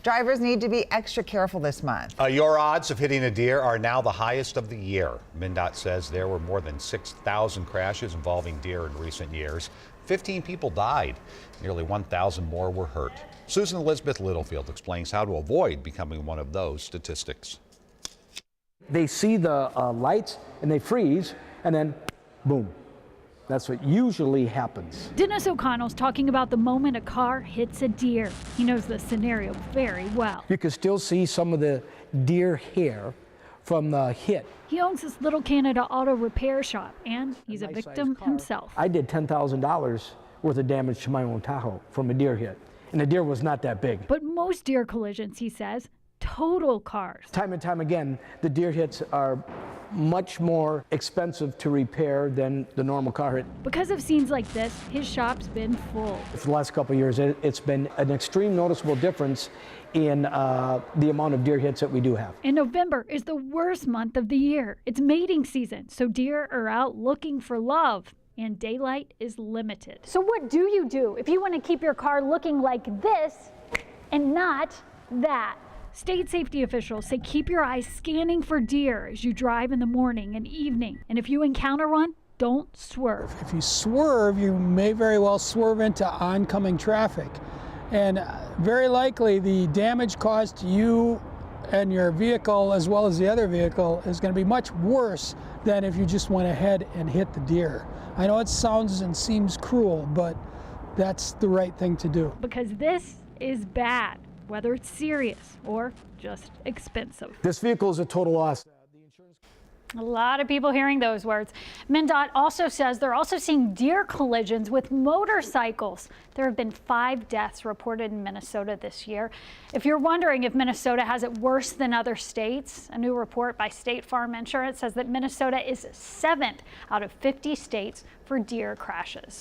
Drivers need to be extra careful this month. Your odds of hitting a deer are now the highest of the year. MnDOT says there were more than 6,000 crashes involving deer in recent years. 15 people died. Nearly 1,000 more were hurt. Susan Elizabeth Littlefield explains how to avoid becoming one of those statistics. They see the lights and they freeze, and then boom. That's what usually happens. Dennis O'Connell's talking about the moment a car hits a deer. He knows the scenario very well. You can still see some of the deer hair from the hit. He owns this Little Canada auto repair shop, and he's a victim himself. I did $10,000 worth of damage to my own Tahoe from a deer hit, and the deer was not that big. But most deer collisions, he says, total cars. Time and time again, the deer hits are much more expensive to repair than the normal car hit. Because of scenes like this, his shop's been full. For the last couple of years, it's been an extreme noticeable difference in the amount of deer hits that we do have. And November is the worst month of the year. It's mating season, so deer are out looking for love, and daylight is limited. So what do you do if you want to keep your car looking like this and not that? State safety officials say keep your eyes scanning for deer as you drive in the morning and evening. And if you encounter one, don't swerve. If you swerve, you may very well swerve into oncoming traffic. And very likely the damage caused to you and your vehicle, as well as the other vehicle, is going to be much worse than if you just went ahead and hit the deer. I know it sounds and seems cruel, but that's the right thing to do. Because this is bad, whether it's serious or just expensive. This vehicle is a total loss. A lot of people hearing those words. MnDOT also says they're also seeing deer collisions with motorcycles. There have been 5 deaths reported in Minnesota this year. If you're wondering if Minnesota has it worse than other states, a new report by State Farm Insurance says that Minnesota is 7th out of 50 states for deer crashes.